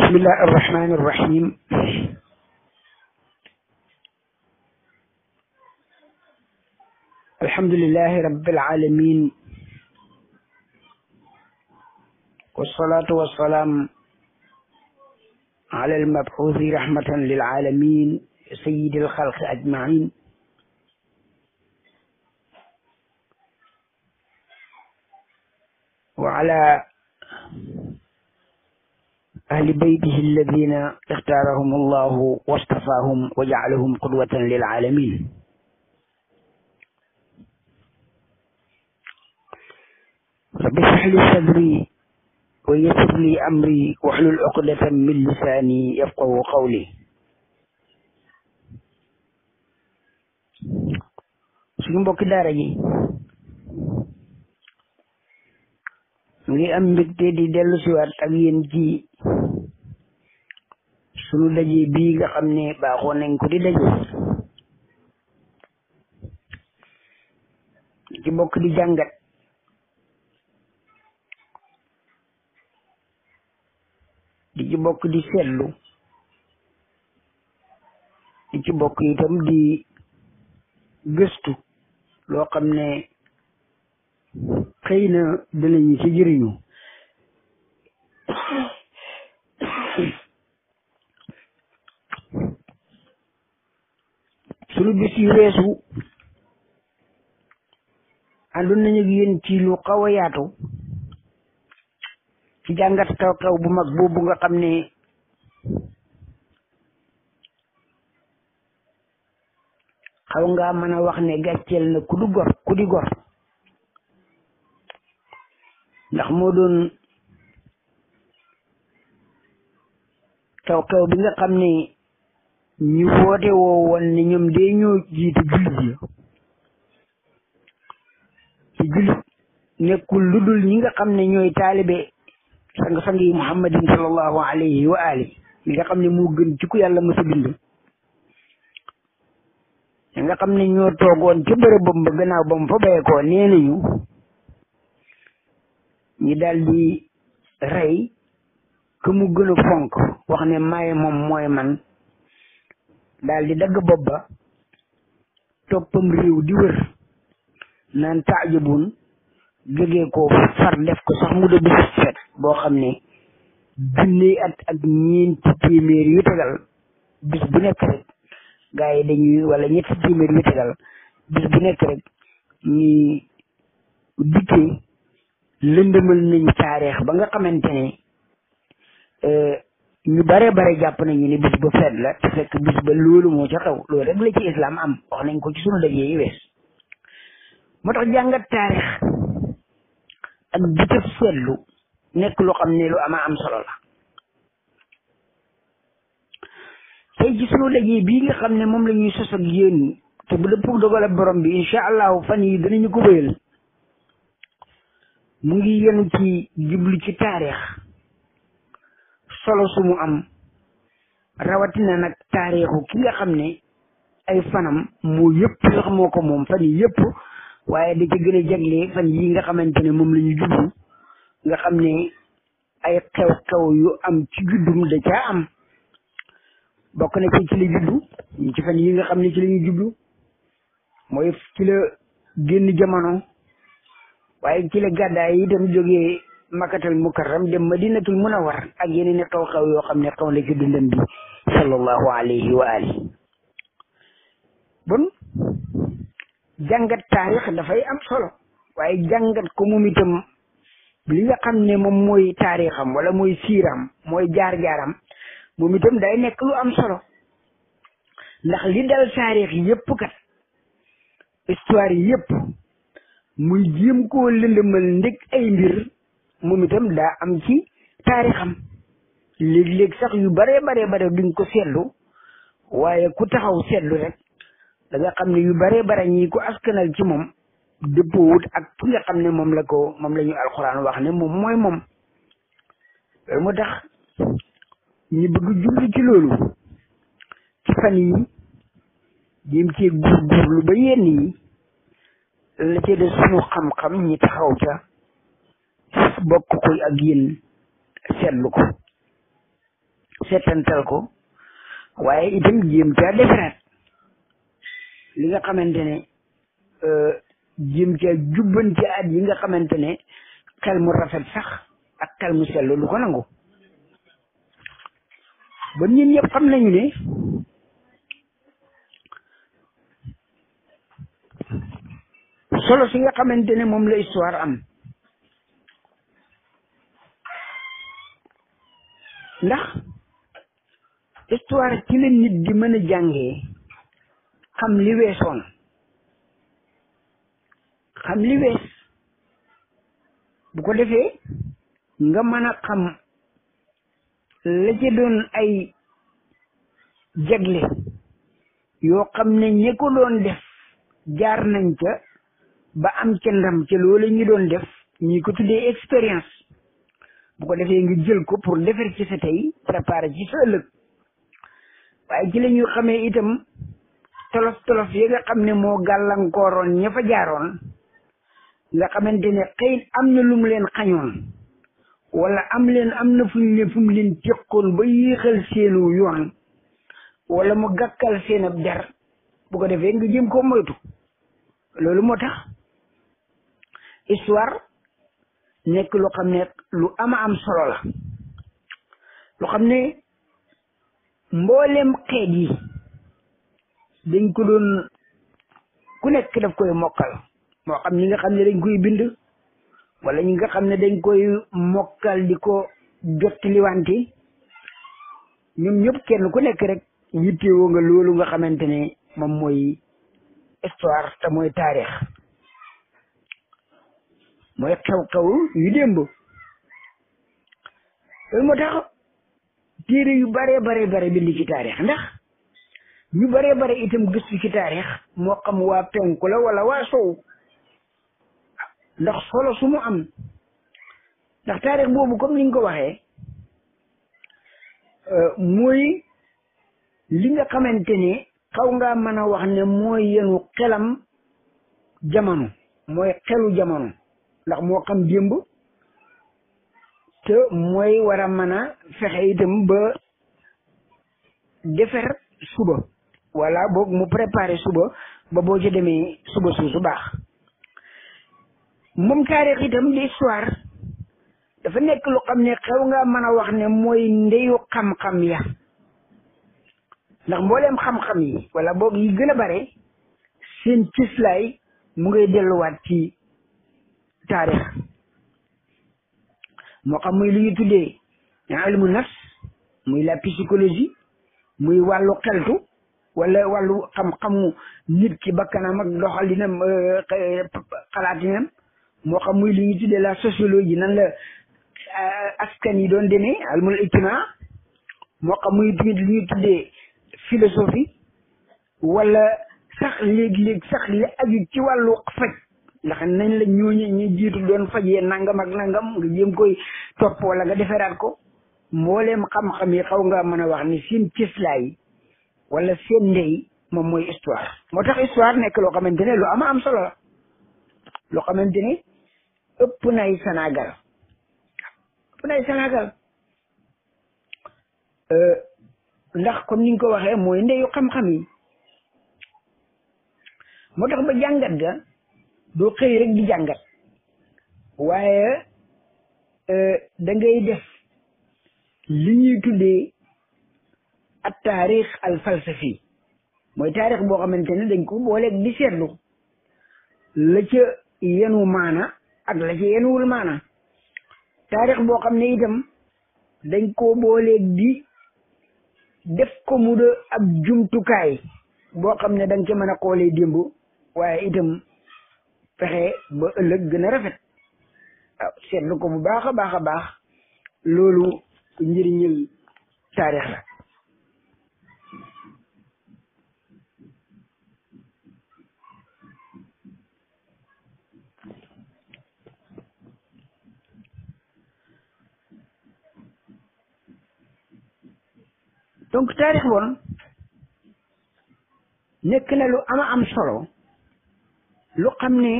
بسم الله الرحمن الرحيم الحمد لله رب العالمين والصلاة والسلام على المبعوث رحمة للعالمين سيد الخلق أجمعين وعلى أهل بيته الذين اختارهم الله واصطفاهم وجعلهم قدوة للعالمين. رب اشرح لي صدري ويسر لي أمري واحلل عقدة من لساني يفقهوا قولي. suñu mbokki daara ji ngi am mbégte di dellu siwaat ak yéen ci sunu daje bii nga xam ne baaxoo nañ ko di daje ci bokk di jàngat di ci bokk di seetlu di ci bokk itam di gëstu loo xam ne xëy na dinañu ci jëriñu sunu bis yu weesu àndoon nañu ak yéen ci lu xaw a yaatu ci jàngat xew-xew bu mag boobu nga xam ne xaw nga mën a wax ne gàcceel na ku di gor ndax moo doon xew-xew bi nga xam ne ñu woote woo woon ne ñoom dee ñoo jiite jullit yi ci jullit nekkul lu dul ñi nga xam ne ñooy taalibe sang-sang yi muhammadin sallallahu alayhi wa ali li nga xam ne moo gën ci ku yàlla mës a bind ñi nga xam ne ñoo toogoon ca bërëbam ba gannaaw ba mu fa bayekoo nee nañu ñi daal di rey que mu gën a fonk wax ne maay moom mooy man daal di dagg bopp ba toppam réew di wër naan taajabun jógee ko far def ko sax mu de bis fet boo xam ne junni at ak ñeenti téeméer yu tegal bis bu nekk rek gaa yi dañuy wala ñetti téeméer yu tegal bis bu nekk rek ñuy dikkee lëndëmal nañ taarix ba nga xamante ne ñu bare jàpp nañu ne bis ba feet la te fekk bis ba loolu moo ca xew loolu rek la ci islam am wax nañ ko ci sunu dajee yi wees moo tax jàngat taarix ak bitëb seetlu nekk lu xam ne lu ama am solo la tey ci sunu dajee bii nga xam ne moom la ñuy sos ak yéen te bu dëpp dogal borom bi incha allahu fan yi danañu ko wéyal mu ngi yenu ci jublu ci taarix solo su mu am rawatina nag taarixu ki nga xam ne ay fanam moo yëpp sax moo ko moom fan yi yëpp waaye da ci gën a jagle fan yi nga xamante ne moom la ñu jublu nga xam ne ay xew-xew yu am ci juddum da caa am bokk na ci la juddu ci fan yi nga xam ne ci la ñu jublu mooy ci la génn jamono waaye ci la gàddaay yi itam jógee makkatal mukarram dem madinatul munawwar ak yeneen xew-xew yoo xam ne xew la ci dundam bi sallallahu alayhi wa ali bon jàngat taarix dafay am solo waaye jàngat ko moom itam li nga xam ne moom mooy taarixam wala mooy siiram mooy jaar-jaaram moom itam day nekk lu am solo ndax li dal taarix yëpp kat histoire yi yëpp muy jéem koo lëndëmal ndég ay mbir moom itam daa am ci taarixam léeg-léeg sax yu bare duñ ko seetlu waaye ku taxaw seetlu rek da nga xam ne yu bare ñi ko askanal ci moom dëppoowut ak ki nga xam ne moom la ñu alxuraan wax ne moom mooy moom loolu moo tax ñu bëgg jublu ci loolu ci fan yi jéem cee góorgóorlu ba yenn yi la ci de sunu xam-xam ñi taxaw ca bokk koy ak yéen seetlu ko settantal ko waaye itam jéem caa defaraat li nga xamante ne jéem caa jubbanti at yi nga xamante ne xel mu rafet sax ak xel mu sell lu ko nangu ba ñun ñëpp xam nañu ne solo si nga xamante ne moom la histoire am ndax histoire ci la nit di mën a jàngee xam li weesoon xam li wees bu ko defee nga mën a xam la ca doon ay jagle yoo xam ne ñi ko doon def jaar nañ ca ba am ca ndam ca loolu ñu doon def ñi ko tuddee expérience bu ko defee nga jël ko pour defar ci sa tey préparer ci sa ëllëg waaye ci la ñu xamee itam tolof tolof yi nga xam ne moo gàllankooroon ña fa jaaroon nga xamante ne xëy am na lu mu leen xañoon wala am na fu mu leen teqoon ba yéexal seenu yoon wala mu gàkkal seen ab der bu ko defee nga jëm koo moytu loolu moo tax histoire nekk lu xam ne lu ama am solo la lu xam ne mboolem xeet yi dañ ko doon ku nekk daf koy mokkal moo xam ñi nga xam ne dañ koy bind wala ñi nga xam ne dañ koy mokkal di ko jottaliwante ñoom ñëpp kenn ku nekk rek yittewoo nga loolu nga xamante ne moom mooy histoire te mooy taarix mooy xew-xew yu démb loolu moo tax téere yu bare bind ci taarix ndax ñu bare itam gëstu ci taarix moo xam waa penku la wala waa sow ndax solo su mu am ndax taarix boobu comme niñ ko waxee mooy li nga xamante ne xaw ngaa mën a wax ne mooy yenu xelam jamono mooy xelu jamono ndax moo xam démb te mooy war a mën a fexe itam ba defar suba wala boog mu préparer suba ba boo ci demee suba suusu baax moom taarix itam di histoire dafa nekk lu xam ne xew nga mën a wax ne mooy ndeyu xam-xam ya ndax mbooleem xam-xam yi wala boog yi gën a bare seen cislaay mu ngay delluwaat ci taarix moo xam muy li ñu tuddee ilmu nafs muy la psychologie muy wàllu xeltu wala wàllu xam-xamu nit ki bakkanam ak doxalinam xalaatinam moo xam muy li ñu tuddee la sociologie nan la askan yi doon demee ilmul ijtimaa moo xam muy li ñu tuddee philosophie wala sax léeg-léeg sax li aju ci wàllu faj ndax nañ la ñooñu ñu jiitu doon fajee nangam ak nangam nga jéem koy topp wala nga defaraat ko mbooleem xam-xam yi xaw nga mën a wax ni seen cëslaay wala seen ndey moom mooy histoire moo tax histoire nekk loo xamante ne lu ama am solo la loo xamante ne ëpp nay Sénégal ndax comme ni nga ko waxee mooy ndeyu xam-xam yi moo tax ba jàngat ga doo xëy rek di jàngat waaye da ngay def li ñuy tuddee ak taarix al falsafi mooy taarix boo xamante ne dañ ko booleeg di seetlu la ca yenu maana ak la ca yenuwul maana taarix boo xam ne itam dañ ko booleeg di def ko mu de ab jumtukaay boo xam ne da nga ca mën a xoolee démb waaye itam fexe ba ëllëg gën a rafet waaw seetlu ko bu baax a baax loolu njëriñal taarix la donc taarix bon nekk na lu ama am solo lu xam ne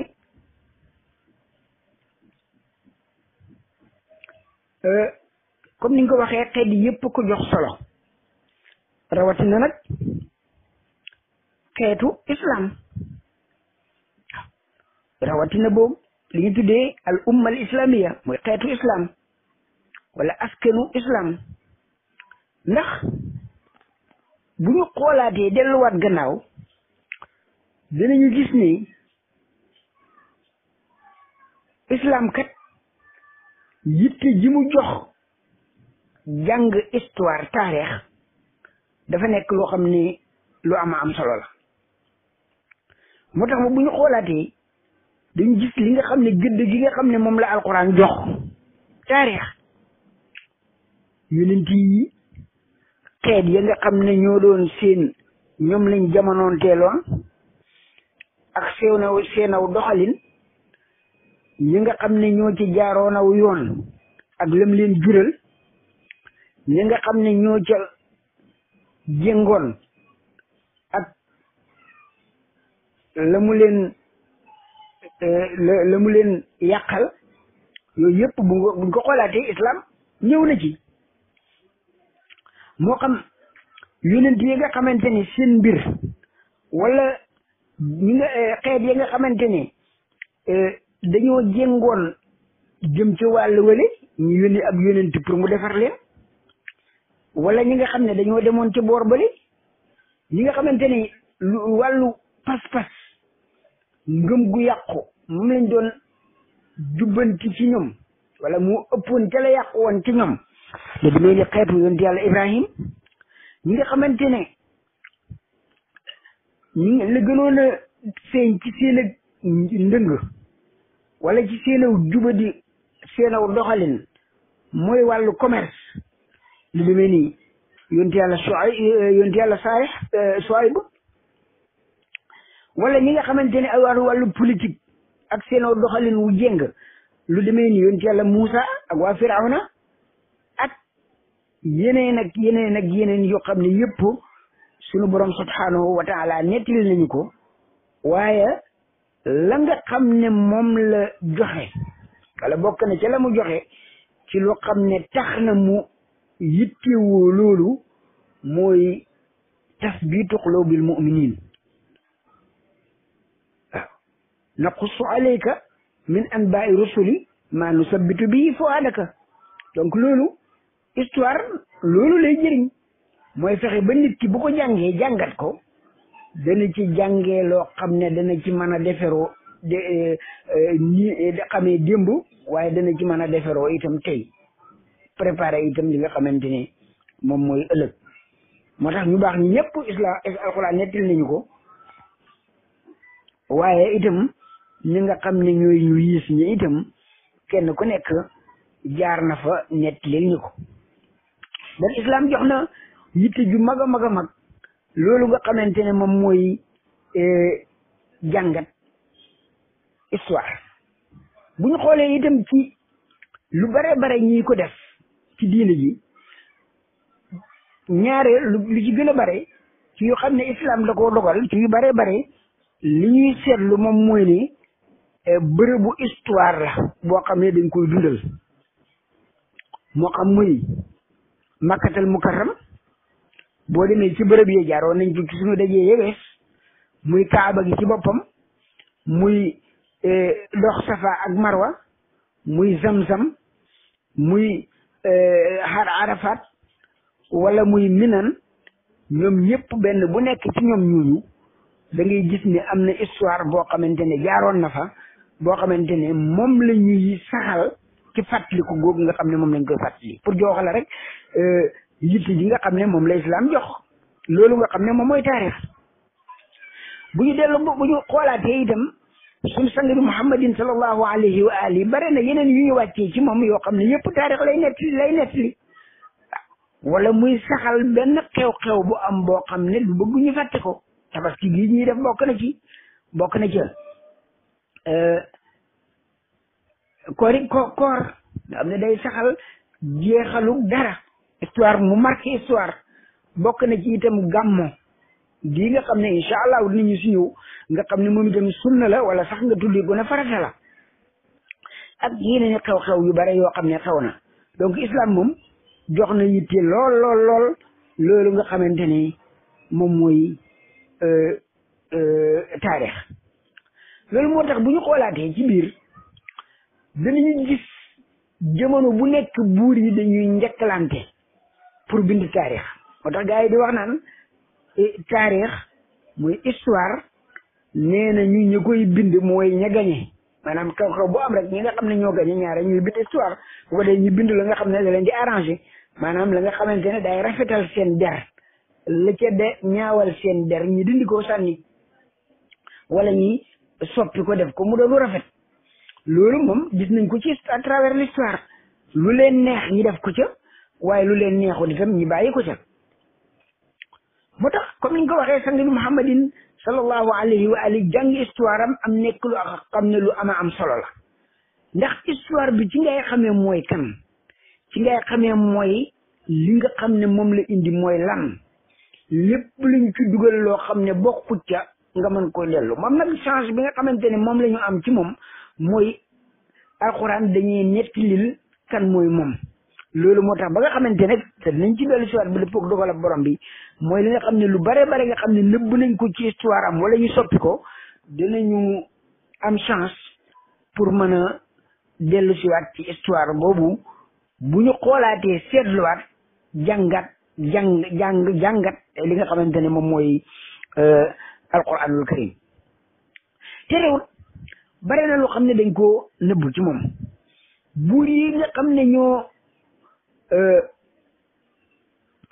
comme ni nga ko waxee xeet yépp ko jox solo rawatina nag xeetu islam rawatina boobu li ñu tuddee al umma al islamiya mooy xeetu islam wala askanu islam ndax bu ñu xoolaatee delluwaat gannaaw dinañu gis ni islam kat yitte ji mu jox jàng histoire taarix dafa nekk loo xam ne lu am solo la moo tax bu ñu xoolaatee dañu gis li nga xam ne gëdd gi nga xam ne moom la alquran jox taarix yonent yi xeet ya nga xam ne ñoo doon seen ñoom lañ jamonoon teeloon ak seenaw doxalin ñi nga xam ne ñoo ci jaaroon aw yoon ak lam leen jural ñi nga xam ne ñoo ca jéngoon ak la mu leen yàqal yooyu yëpp buñ ko xoolaatee islam ñëw na ci moo xam yonent yi nga xamante ne seen mbir wala ñi nga xeet yi nga xamante ne dañoo jéngoon jëm ci wàllu wële ñu yónni ab yonent pour mu defar leen wala ñi nga xam ne dañoo demoon ci boor bële ñi nga xamante ne wàllu pas-pas ngëm gu yàqu moom lañ doon jubbanti ci ñoom wala mu ëppoon ca la yàqu woon ci ñoom le damay ni xeetu yonent yàlla Ibrahim ñi nga xamante ne la gënoon a feeñ ci seen ak ndëng wala ci seenaw jubadi seenaw doxalin mooy wàllu commerce li demee nii yonent yàlla Suayb wala ñi nga xamante ne ay wàllu politique ak seenaw doxalin wu jéng lu demee nii yonent yàlla Muusa ak waa Firawna ak yeneen yoo xam ne yëpp sunu borom subhanahu wa taala nettali nañu ko waaye la nga xam ne moom la joxe wala bokk na ca la mu joxe ci loo xam ne tax na mu yittewoo loolu mooy tasbitu qulubil mu'minin waaw naqussu alayka min anba'i rusuli ma nusabbitu bihi fu'adaka donc loolu histoire loolu lay jëriñ mooy fexe ba nit ki bu ko jàngee jàngat ko dana ci jàngee loo xam ne dana ci mën a deferoo xamee démb waaye dana ci mën a deferoo itam tey préparé itam li nga xamante ne moom mooy ëllëg moo tax ñu baax ñi ñëpp alxuraan nettali nañu ko waaye itam ñi nga xam ne ñooy ñu yiis ñi itam kenn ku nekk jaar na fa nettali ñu ko dan islam jox na yitte ju mag a mag a mag loolu nga xamante ne moom mooy jàngat histoire bu ñu xoolee itam ci lu bare ñi ko def ci diine ji ñaare lu ci gën a bare ci yu xam ne islam da koo dogal ci yu bare li ñuy seetlu moom mooy ni bërëbu histoire la boo xam ne dañ koy dundal moo xam muy makkatal mukarram boo demee ci bërëb yi jaaroon nañ ci suñu dajee yewees muy kaaba gi ci boppam muy dox safa ak marwa muy zamzam muy xar arafat wala muy minan ñoom ñëpp benn bu nekk ci ñoom ñooñu da ngay gis ne am na histoire boo xamante ne jaaroon na fa boo xamante ne moom la ñuy saxal ci fàttaliku googu nga xam ne moom lañ koy fàttali pour jox la rek yitte ji nga xam ne moom la islam jox loolu nga xam ne moom mooy taarix bu ñu dellu bu ñu xoolaatee itam suñu sang bi muhammadin sallallahu alayhi wa alihi bare na yeneen yu ñu wàccee ci moom yoo xam ne yëpp taarix lay nettali wala muy saxal benn xew-xew bu am boo xam ne du bëgg ñu fàtte ko tabaski gii ñuy def bokk na ci koor nga xam ne day saxal jeexalu dara histoire mu marqué histoire bokk na ci itam gàmmo bii nga xam ne incha allah nit ñi si ñëw nga xam ne moom itam sunna la wala sax nga tuddi ko ne farata la ak yeneen xew-xew yu bare yoo xam ne xew na donc islam moom jox na yitte lool lool lool loolu nga xamante ne moom mooy taarix loolu moo tax bu ñu xoolaatee ci biir danañu gis jamono bu nekk buur yi dañuy njëkkalante pour bind taarix moo tax gars yi di wax naan taarix mooy histoire nee na ñu koy bind mooy ña gañe maanaam xew-xew bu am rek ñi nga xam ne ñoo gañe ñaare ñuy bind histoire bu ko dee ñu bind la nga xam ne da leen di arrangé maanaam la nga xamante ne day rafetal seen der la ca de ñaawal seen der ñi dindi ko sànni wala ñi soppi ko def ko mu doon lu rafet loolu moom gis nañ ko ci à travers l'histoire lu leen neex ñi def ko ca waaye lu leen neexul itam ñi bàyyi ko ca moo tax comme niñ ko waxee sang bi Muhammadin sallallahu alayhi wa alihi jàng histoire am nekk lu xam ne lu am solo la ndax histoire bi ci ngay xamee mooy kan ci ngay xamee mooy li nga xam ne moom la indi mooy lan lépp luñ ci dugal loo xam ne bokkut ca nga mën koy dellu moom nag change bi nga xamante ne moom la ñu am ci moom mooy alxuraan dañuy nettalil kan mooy moom loolu moo tax ba nga xamante ne te nañ ci dellu siwaat ba dëppoog dogal ak borom bi mooy li nga xam ne lu bare bare nga xam ne nëbb nañ ko ci histoire am wala ñu soppi ko dinañu am chance pour mën a dellu siwaat ci histoire boobu bu ñu xoolaatee seetluwaat jàngat jàngat li nga xamante ne moom mooy alquranul karim te réewul bare na loo xam ne dañ koo nëbb ci moom buur yi nga xam ne ñoo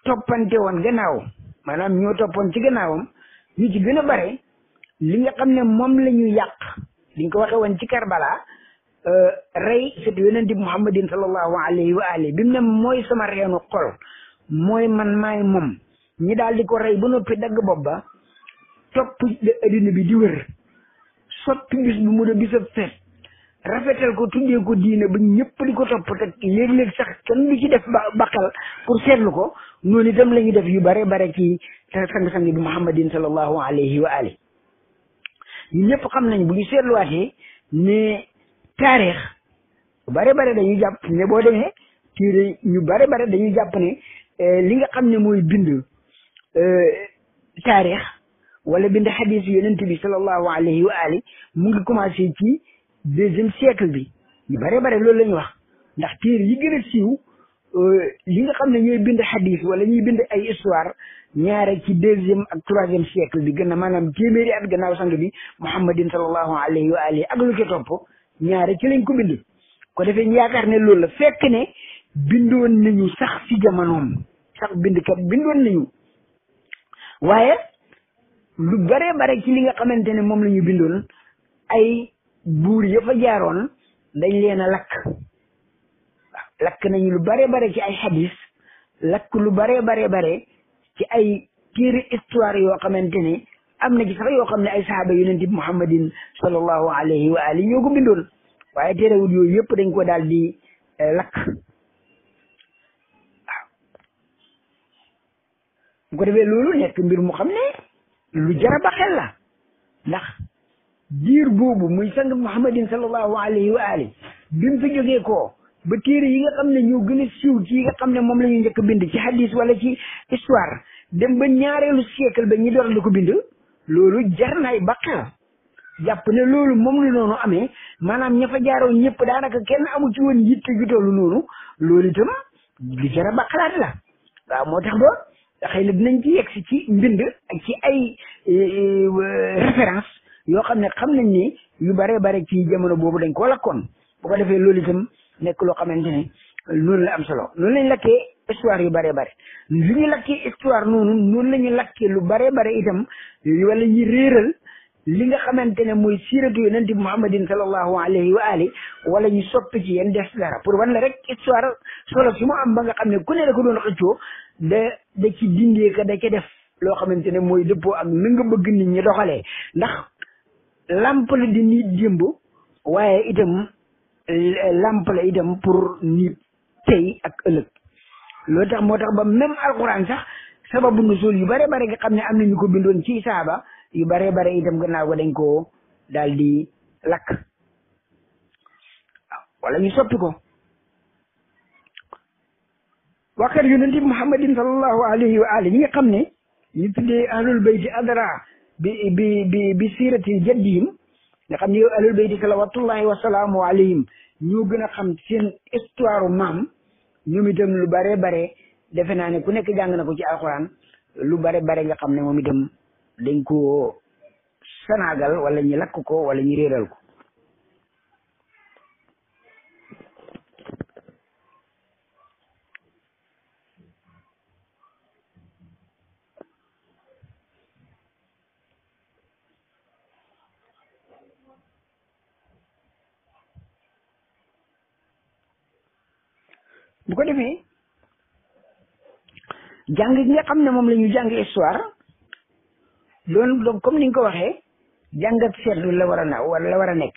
toppante woon gannaaw maanaam ñoo toppoon ci gannaawam ñu ci gën a bare li nga xam ne moom la ñu yàq liñ ko waxee woon ci Karbala rey sët yonent bi Muhammadin sallallahu alayhi wa alihi bi mu ne mooy sama reenu xol mooy man maay moom ñi daal di ko rey ba noppi dagg bopp ba topp addina bi di wër soppi bis bu mu da bisab feet rafetal ko tuddee ko diine ba ñëpp di ko topp te léeg-léeg sax kenn du ci def baqal pour seetlu ko noonu itam la ñuy def yu bare bare ci sang-sang bi Muhammadin sallallahu alayhi wa alihi ñu ñëpp xam nañ bu ñu seetluwaatee ne taarix bare bare dañuy jàpp ne boo demee téere ñu bare bare dañuy jàpp ne li nga xam ne mooy bind taarix wala bind xadis yonent bi sallallahu alayhi wa ali mu ngi commencé ci 2e siècle bi ñu bare bare loolu la ñu wax ndax téere yi gën a siiw li nga xam ne ñooy bind xadis wala ñuy bind ay histoire ñaare ci 2e ak 3e siècle bi gën a maanaam téeméeri at gannaaw sang bi Muhammadin sallallahu alayhi wa ali ak lu ci topp ñaare ci lañ ko bind ko defee ñu yaakaar ne loolu la fekk ne bindoon nañu sax ci jamonoom sax bindkat bindoon nañu waaye lu bare bare ci li nga xamante ne moom la ñu bindoon ay buur ya fa jaaroon dañ leen a lakk waaw lakk nañu lu bare bare ci ay xadis lakk lu bare bare bare ci ay téere histoire yoo xamante ne am na ci sax yoo xam ne ay sahaaba yonent bi Muhammadin sallallahu alayhi wa alihi ñoo ko bindoon waaye terewul yooyu yëpp dañ ko daal di lakk waaw bu ko defee loolu nekk mbir mu xam ne lu jara ba xel la ndax diir boobu muy sang Muhammadin sallallahu alayhi wa alihi bi mu fi jógee koo ba téere yi nga xam ne ñoo gën a siiw ci yi nga xam ne moom la ñu njëkk bind ci hadis wala ci histoire dem ba ñaareelu siècle ba ñi door la ko bind loolu jar naay ba xel jàpp ne loolu moom la noonu amee maanaam ña fa jaaroon ñëpp daanaka kenn amu ci woon yitte ju tollu noonu loolu itam lu jar a ba xalaat la waaw moo tax ba xëy na dinañ ci yegg si ci mbind ak ci ay référence yoo xam ne xam nañ ne yu bare bare ci jamono boobu dañ koo lakkoon bu ko defee loolu itam nekk loo xamante ne noonu la am solo noonu lañ lakkee histoire yu bare bare li ñu lakkee histoire noonu la ñu lakkee lu bare bare itam wala ñu réeral li nga xamante ne mooy siiratu yonent bi Muhammadin sallallahu alayhi wa ali wala ñu soppi ci yéen des dara pour wan la rek histoire solo si mu am ba nga xam ne ku ne da ko doon xëccoo da ci dindee ka da ca def loo xamante ne mooy dëppoo ak na nga bëgg nit ñi doxalee ndax lamp la di nit démb waaye itam lamp la itam pour nit tey ak ëllëg loolu tax moo tax ba même alquran sax sababu nusul yu bare bare nga xam ne am na ñu ko bindoon ci saaba yu bare bare itam gannaaw ko dañ koo daal di lakk wala ñu soppi ko kër yonent bi muhammadin sallallahu alayhi wa ali ñi nga xam ne ñu tuddee ahlul bayti adra bi siirati jaddihim nga xam ne yow ahlul bayti salawatullahi wa salaamu alayhim ñoo gën a xam seen histoire maam ñoom itam lu bare bare defe naa ne ku nekk jàng na ko ci alxuraan lu bare bare nga xam ne moom itam dañ ko sanaagal wala ñu lakk ko wala ñu réeral ko bu ko defee jàng gi nga xam ne moom la ñu jàng histoire loolu donc comme ni nga ko waxee jàng ak seetlu la war a na wala la war a nekk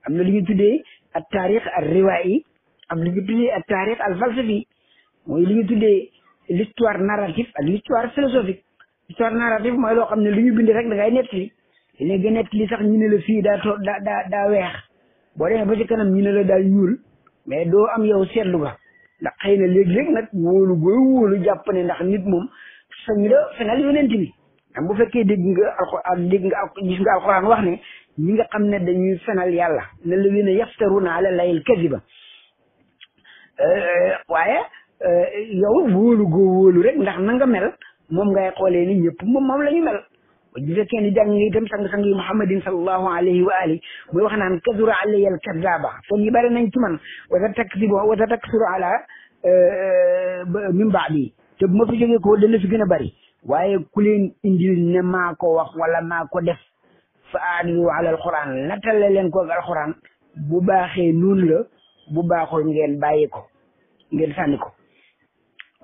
am na lu ñu tuddee ak taarix al riwaayi am lu ñu tuddee ak taarix al falsafi mooy li ñu tuddee l'histoire narrative ak l'histoire philosophique histoire narrative mooy loo xam ne lu ñu bind rek da ngay nettali léegi nettali sax ñu ne la fii daa weex boo demee ba ci kanam ñu ne la daa ñuul mais doo am yow seetlu ga ndax xëy na léeg-léeg nag wóolu booy wóolu jàpp ne ndax nit moom sañ la fenal yonent bi am bu fekkee dégg nga alxuraan gis nga alxuraan wax ne ñi nga xam ne dañuy fenal yàlla ne la wéne yaftaruna ala layil kadiba waaye yow wóolu goo wóolu rek ndax na nga mel moom ngay xoolee ni ñëpp moom la ñu mel bu fekkee ni jàng nga itam sang-sang yi muhammadin sallallahu alayhi wa ali muy wax naan kadura alayya al kadaba kon yi bari nañ ci man wata taksiru ala min baadi te bu ma fi jógee ko dana fi gën a bari waaye ku leen indil ne maa ko wax wala maa ko def fa aadilu ala alquran nattale leen ko ak alquran bu baaxee noonu la bu baaxul ngeen bàyyi ko ngeen sànni ko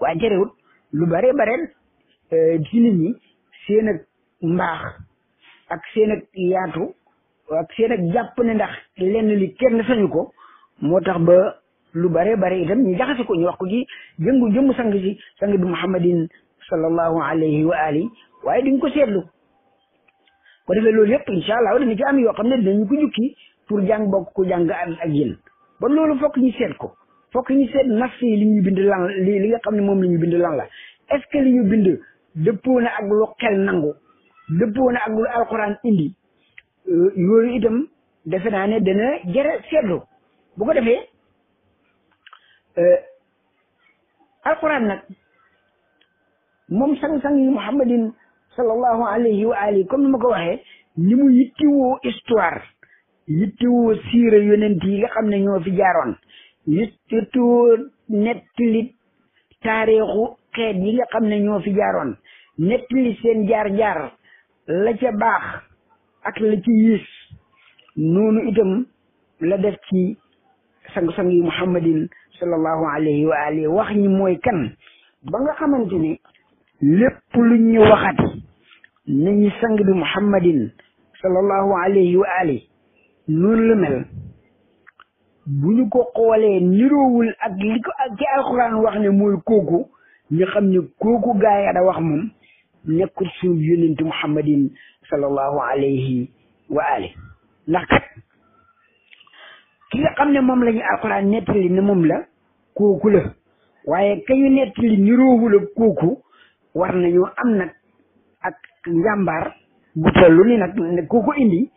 waaye terewut lu bare ci nit ñi seen ak mbaax ak seen ak yaatu ak seen ak jàpp ne ndax lenn li kenn sañu ko moo tax ba lu bare itam ñu jaxase ko ñu wax ko ci jëmmu sang bi muhammadin sallallahu alayhi wa ali waaye duñ ko seetlu ko defee loolu yëpp incha allah dana ci am yoo xam ne dinañu ko jukki pour jàng bokk ko jàng ak yéen ba loolu fokk ñu seet ko fokk ñu seet nas yi li ñu bind lan li nga xam ne moom la ñu bind lan la est-ce que li ñu bind dëppoo na ak lu xel nangu dëppoo na ak lu alquran indi yooyu itam defe naa ne dana jëre seetlu bu ko defee alquran nag moom sang-sang yi muhammadin sallallahu alayhi wa alihi comme ni ma ko waxee ni mu yittiwoo histoire yittiwoo siira yonent yi nga xam ne ñoo fi jaaroon yittiwoo nettali taarixu xeet yi nga xam ne ñoo fi jaaroon nettali seen jaar-jaar la ca baax ak la ci yiis noonu itam la def ci sang-sang yi muhammadin sallallahu alayhi wa alihi wax ñi mooy kan ba nga xamante ne lépp lu ñu waxati nañu sang bi muhammadin sallallahu alayhi wa alihi noonu la mel bu ñu ko xoolee niroowul ak li ko ak ci alxuraan wax ne mooy kooku ñu xam ne kooku gaaya da wax moom nekkul suñu yonent muhammadin sallallahu alayhi wa alihi ndax kat ki nga xam ne moom la ñu alxuraan nettali ne moom la kooku la waaye kañu nettali niroowul ak kooku war nañoo am nag ak njàmbaar bu tollu ni nag ne kooku indi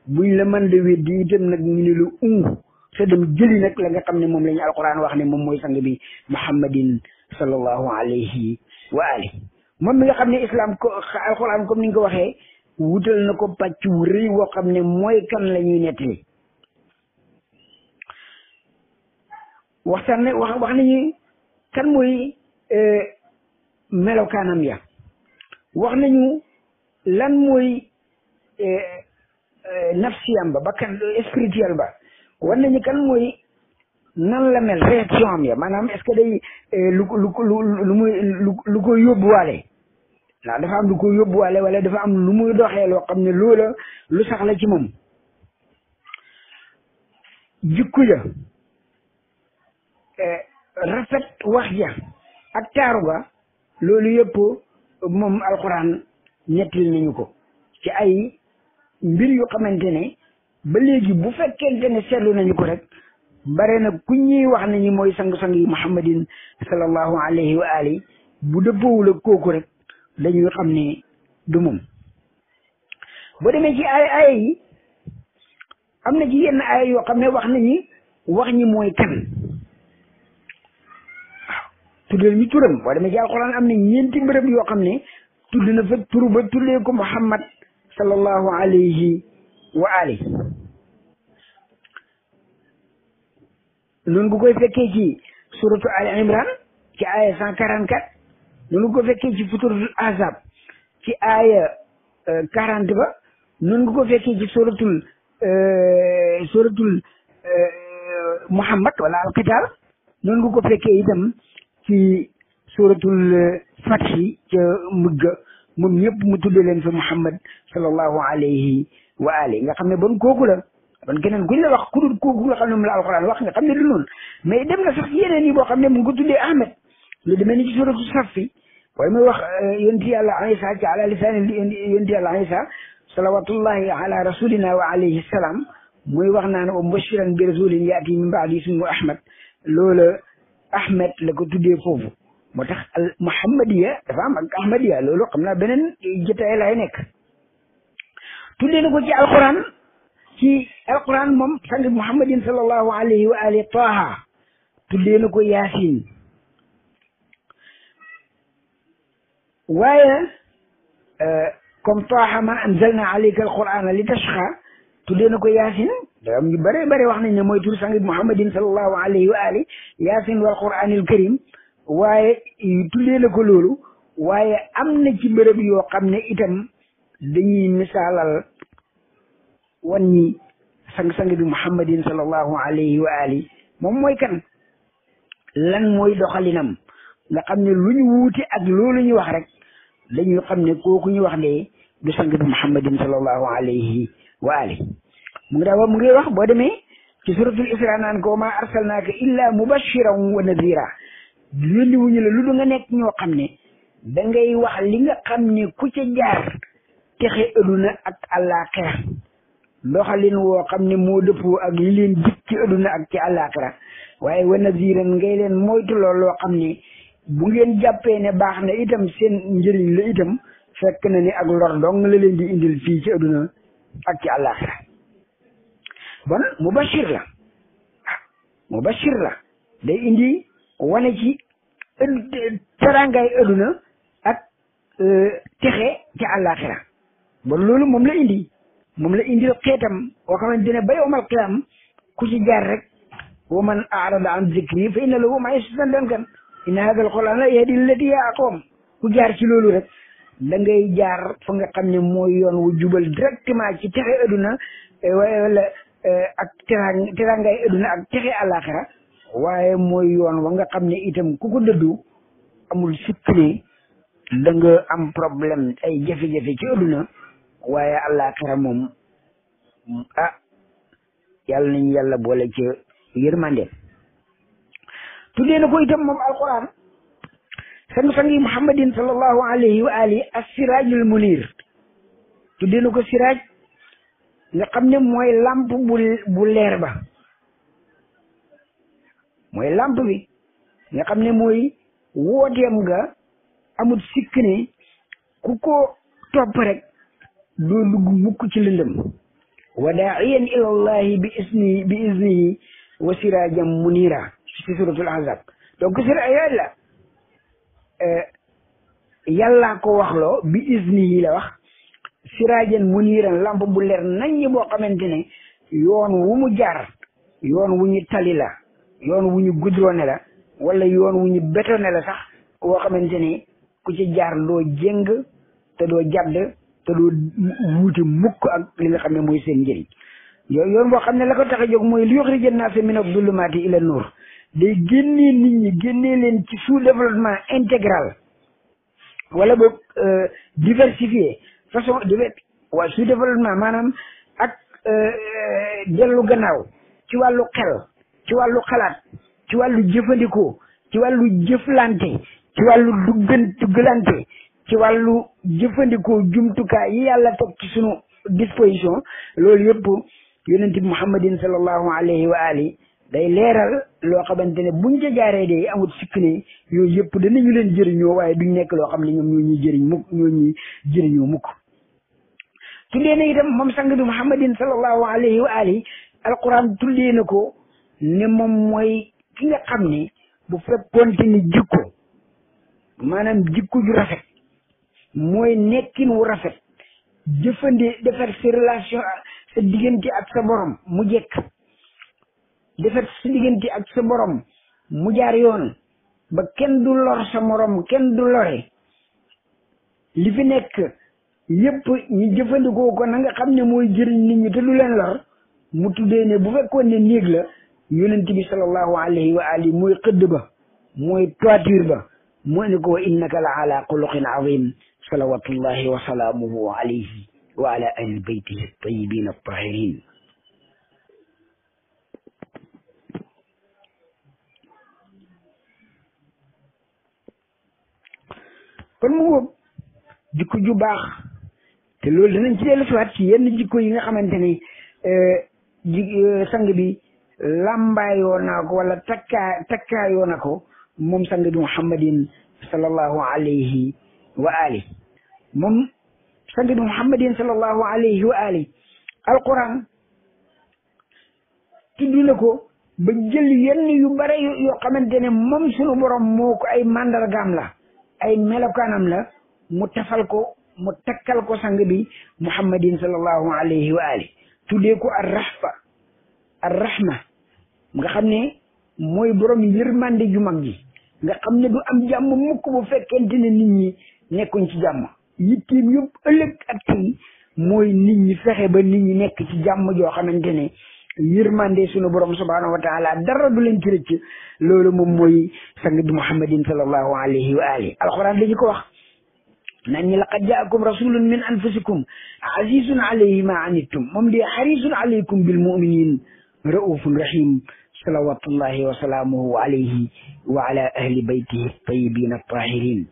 buñ la mën de weddi itam nag ñu ne lu ungu te dem jëli nag la nga xam ne moom la ñu alquran wax ne moom mooy sang bi muhammadin sallallahu alayhi wa alihi moom mi nga xam ne islam ko alquran comme ni nga ko waxee wutal na ko pàcc wu rëy woo xam ne mooy kan la ñuy nettali waxtaan ne wax nañu kan mooy melokaanam ya wax nañu lan mooy nafsiyam ba bakkan spirituel ba war nañu kan mooy nan la mel réaction am ya maanaam est-ce que day lu ko yóbbuwaale ndax dafa am lu ko yóbbuwaale wala dafa am lu muy doxee loo xam ne loola lu sax la ci moom jikku ja rafet wax ja ak taaru ga loolu yëpp moom alxuraan nettali nañu ko ci ay mbir yu xamante ne ba léegi bu fekkente ne seetlu nañu ko rek bare na ku ñuy wax ne ñi mooy sang-sang yi muhammadin sallallahu alayhi wa ali bu dëppoowul ak kooku rek dañuy xam ne du moom boo demee ci aaya yi am na ci yenn aaya yoo xam ne wax nañu wax ñi mooy kan waaw tuddal ñu turam boo demee ci alquran am na ñeenti bërëb yoo xam ne tudd na fa turu ba tuddee ko muhammad sallallahu alayhi wa ali noonu nga koy fekkee ci suratu al imran ci aaya 144 noonu nga ko fekkee ci suratul ahzab ci aaya 40 ba noonu nga ko fekkee ci suratul muhammad wala alqital noonu nga ko fekkee itam ci suratul fathi ca mugga moom ñëpp mu tudde leen fa muhammad sallallahu alayhi wa ali nga xam ne bon kooku la bon keneen kuñ la wax ku dul kooku nga xam ne moom la alquran wax nga xam ne du noonu mais dem na sax yeneen yi boo xam ne mu ngi ko tuddee ahmed lu demee ni ci suratu safi wala muy wax yonti yàlla isa ci ala lisaani yonti yàlla isa salawatullahi ala rasulina wa alayhi salaam muy wax naan wa mubashiran bi rasulin yaati min baadi ismuhu ahmad loola ahmed la ko tuddee foofu moo tax al muhammadiya dafa am ak ahmadiya loolu xam naa beneen jotaay lay nekk tuddee na ko ci alquran moom sang muhammadin sallallahu alayhi wa alihi taha tuddee na ko yaasin waaye comme taha ma anzalna alayka alqurana li tashqa tuddee na ko yaasin da am ñu bare bare wax nañ ne mooy tur sang muhammadin sallallahu alayhi wa alihi yaasin wal quranil karim waaye tuddee na ko loolu waaye am na ci bërëb yoo xam ne itam dañuy misaalal wan ñi sang-sang bi muhammadin sallallahu alayhi wa ali moom mooy kan lan mooy doxalinam nga xam ne lu ñu wuute ak loolu ñu wax rek dañuy xam ne kooku ñu wax de du sang bi muhammadin sallallahu alayhi wa ali mu ngi wax boo demee ci suratul isra naan ko ma arsalnaaka illa mubashiran wa nadira yónni wuñu la lu du nga nekk ñoo xam ne da ngay wax li nga xam ne ku ca jaar texe aduna ak àllaaxira doxalin woo xam ne moo dëppoo ak li leen jik ci aduna ak ci àllaaxira waaye wa naziran ngay leen moytu lool loo xam ne bu ngeen jàppee ne baax na itam seen njëriñ la itam fekk na ni ak lor dong la leen di indil fii ci aduna ak ci àllaaxira bon mubashir la day indi wane ci terangay aduna ak texe ci àllaaxira bon loolu moom la indil xeetam boo xamante ne ba yawmal qiyaam ku ci jaar rek wa man a'rada an zikri fa inna lahu ma'ishatan dankan inna hadha al-qur'ana yahdi lillati hiya aqwam ku jaar ci loolu rek da ngay jaar fa nga xam ne mooy yoon wu jubal directement ci texe aduna wala ak terangay aduna ak texe àllaaxira waaye mooy yoon wa nga xam ne itam ku ko dëddu amul sikk ne da nga am problème ay jafe-jafe ci aduna waaye àllaaxira moom yàlla nañu yàlla boole ci yërmande tuddee na ko itam moom alquran sang-sang yi muhammadin sallallahu alayhi wa alihi as-sirajul munir tuddee na ko siraj nga xam ne mooy lamp bu leer ba mooy lamp bi nga xam ne mooy wooteem nga amul sikk ne ku ko topp rek doo dugg mukk ci lëndëm wa daa'iyan ila allahi bi iznihi wa sirajan munira ci suratul ahzab donc yooyu la yàllaa ko waxloo bi iznihi la wax sirajan muniran lamp bu leer naññi boo xamante ne yoon wu mu jaar yoon wu ñu tali la yoon wu ñu goudronné la wala yoon wu ñu bétonné la sax boo xamante ne ku ci jaar doo jéng te doo jadd te doo wuute mukk ak li nga xam ne mooy seen njëriñ yooyu yoon boo xam ne la ko tax a jóg mooy li yuxrija naasa mina zulumaati ila nuur day génnee nit ñi génnee leen ci sous-développement intégral wala boog diversifié façon waaye sous-développement maanaam ak dellu gannaaw ci wàllu xel ci wàllu xalaat ci wàllu jëfandikoo ci wàllu jëflante ci wàllu duggalante ci wàllu jëfandikoo jumtukaay yi yàlla teg ci sunu disposition loolu yëpp yonent bi muhammadin sallallahu alayhi wa ali day leeral loo xamante ne buñ ca jaaree de amut sikk ne yooyu yëpp danañu leen jëriñoo waaye duñ nekk loo xam ne ñoom ñoo ñuy jëriñ mukk ñoo ñuy jëriñoo mukk tuddee na itam moom sang bi muhammadin sallallahu alayhi wa alihi alquran tuddee na ko ne moom mooy ki nga xam ne bu fekkoonte ni jikko maanaam jikko ju rafet mooy nekkin wu rafet defar sa relation sa diggante ak sa borom mu jekk defar sa diggante ak sa borom mu jaar yoon ba kenn du lor sa morom kenn du lore li fi nekk yëpp ñu jëfandikoo ko na nga xam ne mooy jëriñ nit ñi te du leen lor mu tuddee ne bu fekkoon ne néeg la yonent bi sallallahu alayhi wa alihi mooy xëdd ba mooy toiture ba moo ne ko wa innaka la ala xuluqin azim salawatullahi wa salaamuhu alayhi wa ala ahli baytihi tayyibin at-tahirin kon mu ngóob jikko ju baax te loolu danañ ci dellu siwaat ci yenn jikko yi nga xamante ni sang bi làmbaayoo naa ko wala takkaayoo na ko moom sang bi muhammadin sallallahu alayhi wa ali moom sang bi muhammadin sallallahu alayhi wa ali alquran tudd na ko ba jël yenn yu bare yoo xamante ne moom sunu borom moo ko ay mandargaam la ay melokaanam la mu tafal ko mu takkal ko sang bi muhammadin sallallahu alayhi wa ali tuddee ko arrahma nga xam ne mooy borom yërmande ju mag ji nga xam ne du am jàmm mukk bu fekkente ne nit ñi nekkuñ ci jàmm yitteem yëpp ëllëg ak tey mooy nit ñi fexe ba nit ñi nekk ci jàmm joo xamante ne yërmande sunu borom subhanahu wa taala dara du leen ci rëcc loolu moom mooy sang bi muhammadin sallallahu alayhi wa alihi alquran dañu ko wax naan ñi laqad jaakum rasulun min anfusikum azizun alayhi ma anittum moom di harisun alaykum bil muminin raufun rahim salawatullahi wa salaamuhu alayhi wa ala ahli baytihi tayyibin at-tahirin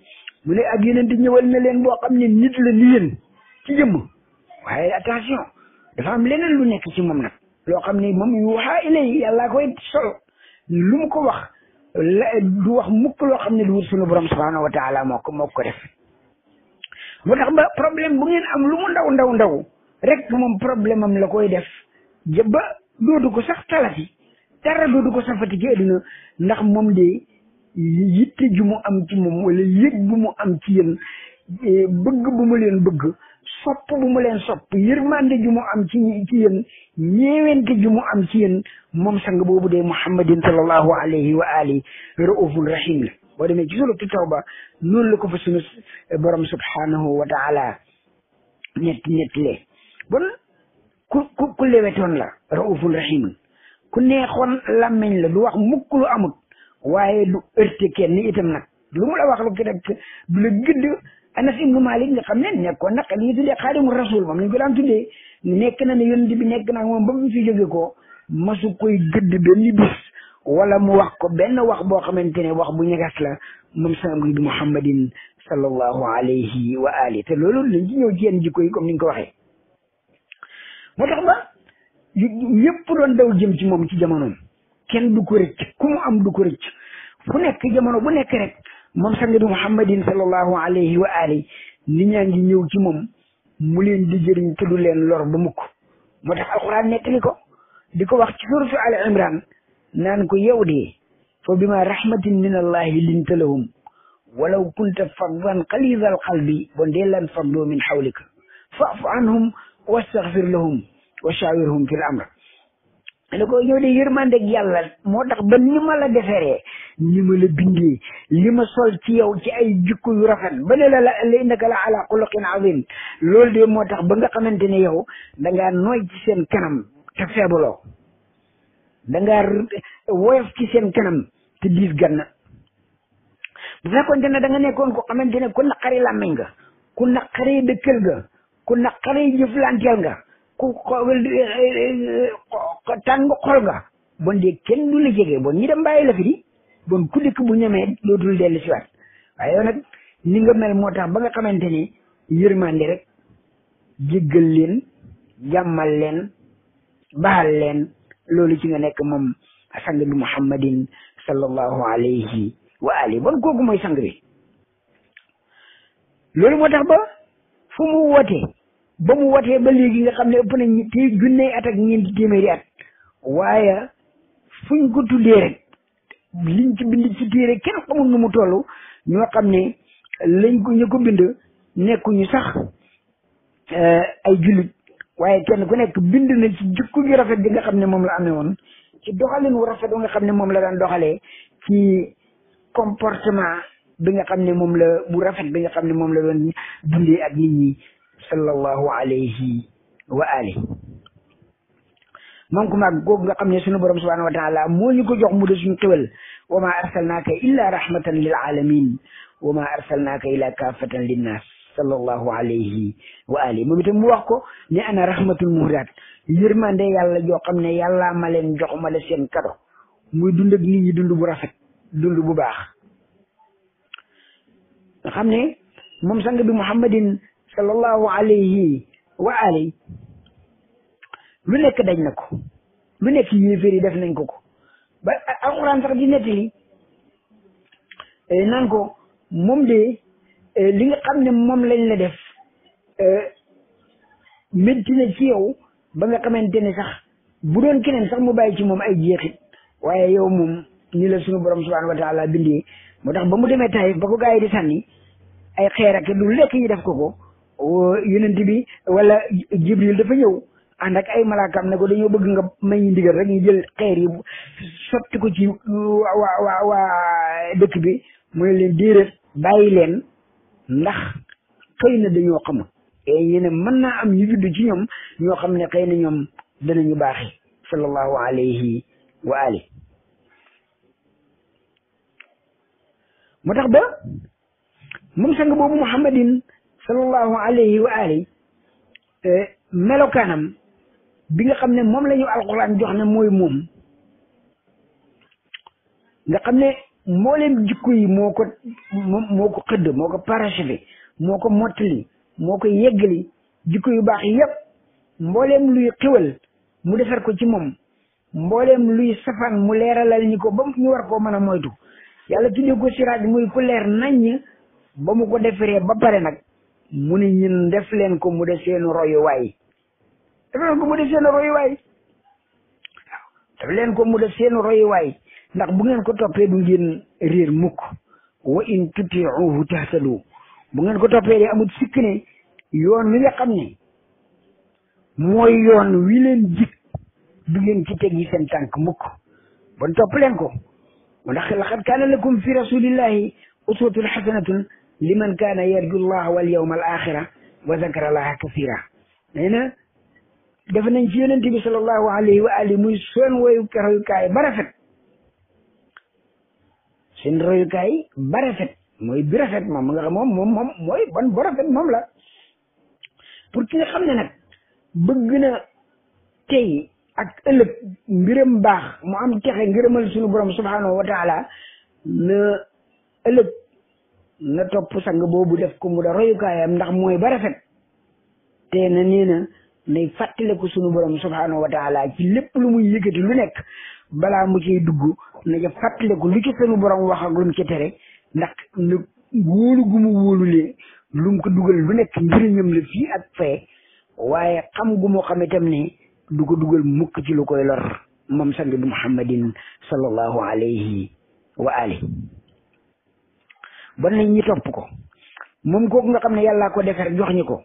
mu ne ak yeneen di ñëwal na leen boo xam ne nit la ni yéen ci jëmm waaye attention dafa am leneen lu nekk ci moom nag loo xam ne moom yuuxa ilay yàlla koy sol lu mu ko wax du wax mukk loo xam ne du wut sunu borom subhanahu wa taala moo ko def moo tax ba problème bu ngeen am lu mu ndaw rek moom problème am la koy def ba dootu ko sax talati dara dootu ko safati ci àddina ndax moom de yitte ju mu am ci moom wala yëg bu mu am ci yéen bëgg bu mu leen bëgg sopp bu mu leen sopp yërmande ju mu am ci yéen ñeewente ju mu am ci yéen moom sang boobu de muhammadin sallallahu alayhi wa alihi raufun rahim la boo demee ci suratu tawba noonu la ko fa sunu borom subhanahu wa taala ñettile bon ku lewetoon la raufun rahim ku neexoon làmmeñ la du wax mukk lu amut waaye du heurté kenn itam nag lu mu la wax lu ki rek du la gëdd Anas ibnu Malik nga xam ne nekkoon nag li ñu tuddee xaadimu rasul moom lañ ko daan tuddee nekk na ne yonent bi nekk nag moom ba mu fi jóge ko masu koy gëdd benn bis wala mu wax ko benn wax boo xamante ne wax bu ñegas la moom sang bi muhammadin sallallahu alayhi wa ali te loolu lañ ci ñëw ci yenn jikko yi comme ni nga ko waxee moo tax ba yëpp doon daw jëm ci moom ci jamonoom kenn du ko rëcc ku mu am du ko rëcc fu nekk jamono bu nekk rek moom sang bi muhammadin sallallahu alayhi wa ali nit ñaa ngi ñëw ci moom mu leen di jëriñ te du leen lor ba mukk moo tax alquran nettali ko di ko wax ci suratu al imran naan ko yow de fa bima rahmatin min allahi linta lahum walaw kunta faddan qalidal qalbi bon dee lan faddu min hawlika fa'fu anhum wastaghfir lahum wa shawirhum fil amr da ko ñëw de yërmandeg yàlla moo tax ba ni ma la deferee ni ma la bindee li ma sol ci yow ci ay jikko yu rafet ba ne la innaka la ala xuluqin azim loolu de moo tax ba nga xamante ne yow da ngaa nooy ci seen kanam te feebaloo da ngaa woyof ci seen kanam te diis ganna bu fekkoonte ne da nga nekkoon ko xamante ne ku naqari làmmiñ nga ku naqari dëkkal nga ku naqari jëflanteel nga ku tàng xol nga bon de kenn du la jege bon ñi dem bàyyi la fi di bon ku dëkk bu ñemee dootul dellu si waat waaye yow nag ni nga mel moo tax ba nga xamante ne yërmande rek jéggal leen jàmmal leen baal leen loolu ci nga nekk moom sang bi muhammadin sallallahu alayhi wa ali bon kooku mooy sang bi loolu moo tax ba fu mu wootee ba mu wootee ba léegi nga xam ne ëpp nañ junney at ak ñeenti téeméeri at waaye fuñ ko tuddee rek liñ ci bind ci téere kenn xamul nu mu toll ñoo xam ne lañ ko ñu ko bind nekkuñu sax ay jullit waaye kenn ku nekk bind na ci jikko ju rafet bi nga xam ne moom la amee woon ci doxalin wu rafet nga xam ne moom la daan doxalee ci comportement bi nga xam ne moom la bu rafet bi nga xam ne moom la doon dundee ak nit ñi sallallahu alayhi wa alihi moom ku mag googu nga xam ne suñu borom subhanahu wa taala moo ñu ko jox mu de suñu xewal wa ma arsalnaaka illa rahmatan lil alamin wa ma arsalnaaka illa kaafatan linnas sallallahu alayhi wa alihi moom itam mu wax ko ne ana rahmatul muhdaat yërmande yàlla joo xam ne yàllaa ma leen jox ma la seen kado muy dund ak nit ñi dund bu rafet dund bu baax nga xam ne moom sang bi muhammadin sallallahu alayhi wa alihi lu nekk daj na ko lu nekk yéeféer yi def nañ ko ba alxuraan sax di nettali naan ko moom de li nga xam ne moom lañ la def métti na ci yow ba nga xamante ne sax bu doon keneen sax mu bàyyi ci moom ay jeexit waaye yow moom ni la suñu borom subhanahu wa taala bindee moo tax ba mu demee Taïf ba ko gaa yi di sànni ay xeer ak lu lekk yi def ko yonent bi wala Jibril dafa ñëw ànd ak ay malaakam ne ko dañoo bëgg nga may ñu ndigal rek ñu jël xeer yi sotti ko ci waa dëkk bi mu ne leen déedéet bàyyi leen ndax xëy na dañoo xamul ñu ne mën naa am ñu judd ci ñoom ñoo xam ne xëy na ñoom danañu baaxee sallallahu alayhi wa ali moo tax ba moom sang boobu muhammadin sallallahu alayhi wa ali melokaanam bi nga xam ne moom la ñu alquran jox ne mooy moom nga xam ne mbooleem jikko yi moo ko xëdd moo ko parachevé moo ko mottali moo ko yeggali jikko yu baax yépp mbooleem luy xewal mu defar ko ci moom mbooleem luy safaan mu leeralal ñi ko ba ñu war koo mën a moytu yàlla tuddee ko siraaj muy ku leer naññ ba mu ko defaree ba pare nag mu ne ñun def leen ko mu de seenu royuwaay def leen ko mu de seenu royuwaay waaw def leen ko mu de seenu royuwaay ndax bu ngeen ko toppee du ngeen réer mukk wa in tutiuhu tahtadu bu ngeen ko toppee de amul sikk ne yoon wi nga xam ne mooy yoon wi leen jik du ngeen ci teg yi seen tànk mukk bon topp leen ko ndax laqad kaana lakum fi rasulillahi uswatun hasanatun liman kaana yarju llaha wal yawma al axira wa zakara llaha kasira nee na def nañ ci yonent bi sallallahu alayhi wa alihi muy seen royukaay ba rafet seen royukaay ba rafet mooy bi rafet moom nga xam moom mooy ban ba rafet moom la pour ki nga xam ne nag bëgg na tey ak ëllëg mbiram baax mu am texe ngërëmal suñu borom subhanahu wa taala na ëllëg na topp sang boobu def ko mu da royukaayam ndax mooy ba rafet te na nee na nay fàttaliku suñu borom subhanahu wa taala ci lépp lu muy yëkkati lu nekk balaa mu ciy dugg na ca fàttaliku lu ci suñu borom wax ak lu mu ci tere ndax na wóolu gu mu wóolulee lu mu ko dugal lu nekk njëriñam la fii ak fee waaye xam gu mu xam itam ne du ko dugal mukk ci lu koy lor moom sang bi muhammadin sallallahu alayhi wa alihi bon nañ ñi topp ko moom kooku nga xam ne yàllaa ko defar jox ñi ko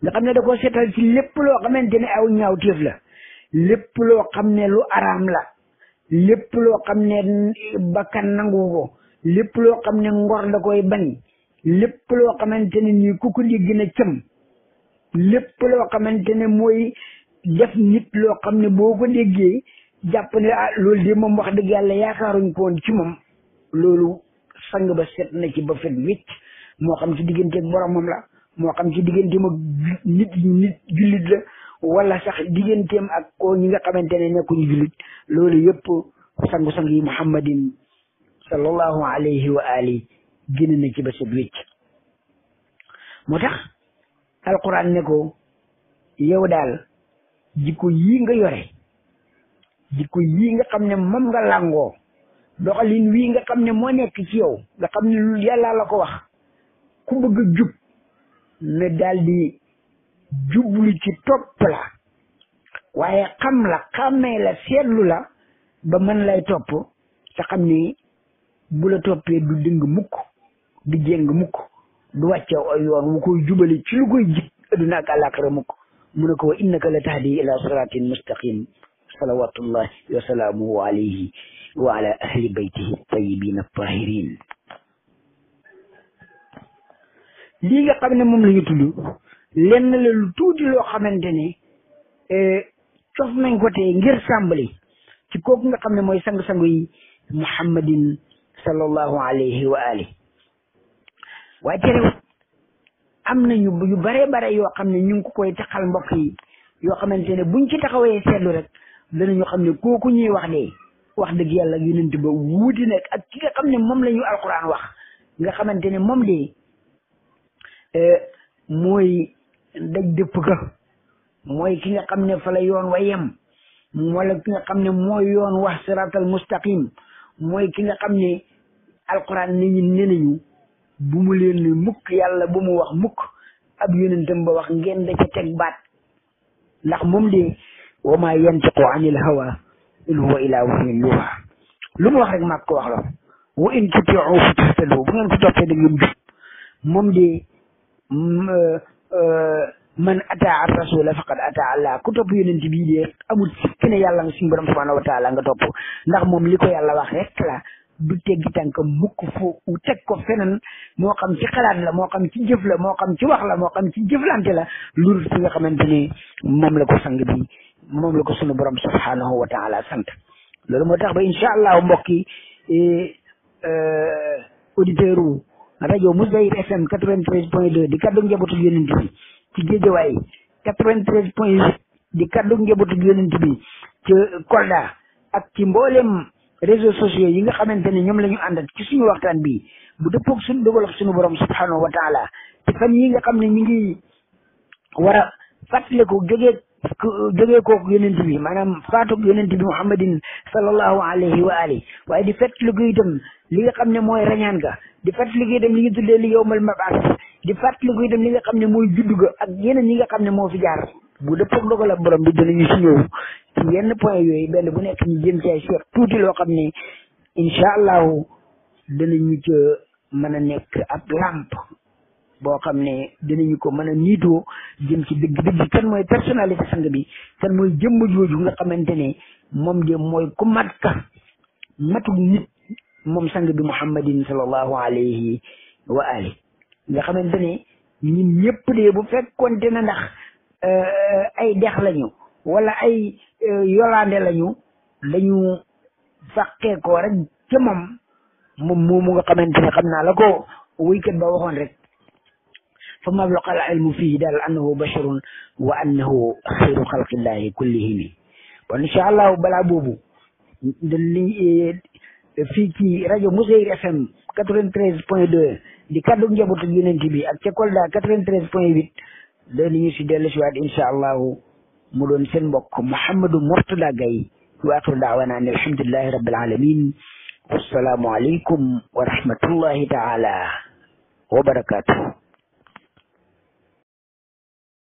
nga xam ne da ko seetal ci lépp loo xamante ne aw ñaawteef la lépp loo xam ne lu araam la lépp loo xam ne bakkan nangu ko lépp loo xam ne ngor da koy bañ lépp loo xamante ne nii ku ko dégg na cëm lépp loo xamante ne mooy def nit loo xam ne boo ko déggee jàpp ne ah loolu de moom wax dëgg yàlla yaakaaruñ ko woon ci moom loolu sang ba set na ci ba fet wicc moo xam ci digganteeg boromam la moo xam ci digganteem ak nit jullit la wala sax digganteem ak ko ñi nga xamante ne nekkuñu jullit loolu yëpp sangu-sang yi muhammadin sallallahu alayhi wa ali génn na ci ba set wicc moo tax alquran ne ko yow daal jikko yii nga yore jikko yii nga xam ne moom nga làngoo doxalin wii nga xam ne moo nekk ci yow nga xam ne lu yàlla la ko wax ku bëgg a jub ne daal di jublu ci topp la waaye xam la xàmmee la seetlu la ba mën lay topp te xam ni bu la toppee du dëng mukk du jéng mukk du wàcce yoon wu koy jubali ci lu koy jik adduna ak àllaaxira mukk mu ne ko wa innaka la tahdi ila siratin mustaqim salawatullahi wa salaamuhu alayhi wa ala ahli baytihi tayyibin tahirin lii nga xam ne moom la ñu tudd lenn la lu tuuti loo xamante ne cof nañ ko tey ngir sàmbali ci kooku nga xam ne mooy sang-sangu yi muhammadin sallallahu alayhi wa alihi waaye terewut am na yu bare yoo xam ne ñu ngi ko koy taxal mbokk yi yoo xamante ne buñ ci taxawee seetlu rek danañu xam ne kooku ñuy wax de wax dëgg yàlla yonent ba wuuti nag ak ki nga xam ne moom la ñu alquran wax nga xamante ne moom de mooy daj dëpp ka mooy ki nga xam ne fa la yoon wa yem wala ki nga xam ne mooy yoon wax siratal mustaqim mooy ki nga xam ne alquran nit ñi ne nañu bu mu leen mukk yàlla bu mu wax mukk ab yonentam ba wax ngeen da ca teg baat ndax moom de wa ma yantiqu anil hawa in huwa illa wahyun yuha lu mu wax rek maag ko wax la wa in tuti'uhu tahtadu bu ngeen ko toppee da ngeen jub moom de man ataa ar rasula faqad ataa allah ku topp yonent bii de amul sikk ne yàlla nga suñu borom subhanahu wa taala nga topp ndax moom li ko yàlla wax rek la du teggi tànk mukk fu teg ko feneen moo xam ci xalaat la moo xam ci jëf la moo xam ci wax la moo xam ci jëflante la lu fi nga xamante ne moom la ko sang bi moom la ko sunu borom subhanahu wa taala sant loolu moo tax ba incha allah mbokk yi auditeur u rajo Mousdahir FM 93.2 di kaddu njabootu yonent bi ci Géejawaay 93.8 di kaddu njabootu yonent bi ci Kolda ak ci mboolem réseaux sociaux yi nga xamante ne ñoom la ñu àndat ci suñu waxtaan bi bu dëppoog suñu dogal ak suñu borom subhanahu wa taala ci fan yi nga xam ne ñu ngi war a fàttaliku jógee kooku yonent bi maanaam faatug yonent bi muhammadin sallallahu alayhi wa alihi waaye di fàttaliku itam li nga xam ne mooy rañaan ga di fàttaliku itam li ñu tuddee li yowmal mabaas di fàttaliku itam li nga xam ne mooy juddu ga ak yeneen yi nga xam ne moo fi jaar bu dëppoog dogal ak borom bi dinañu si ñëw ci yenn point yooyu benn bu nekk ñu jëm ci ay seet tuuti loo xam ne incha allahu danañu ca mën a nekk ab lampe boo xam ne dinañu ko mën a niitoo jëm ci dëgg-dëgg kan mooy personnalité sang bi kan mooy jëmm jooju nga xamante ne moom de mooy ku mat ka matul nit moom sang bi muhammadin sallallahu alayhi wa ali nga xamante ne ñun ñëpp de bu fekkonte ne ndax ay dex lañu wala ay yolaande lañu dañu fàqee ko rek ca moom moomu nga xamante ne xam naa la ko wuykat ba waxoon rek fa mablaqa al ilmu fii daal annahu basharun wa annahu xayru xalqillahi kullihimi kon incha allah balaa boobu fii ci rajo Mousdahir FM 93.2 di kaddu njabootu yonent bi ak ca Kolda 93.8 danañu si dellu si waat incha allahu mu doon seen mbokk Mouhamadou Mourtada Gaye wa axiru daawana an alhamdulillahi rabbil alamin wassalaamu aleykum wa rahmatullahi taala wa barakatuh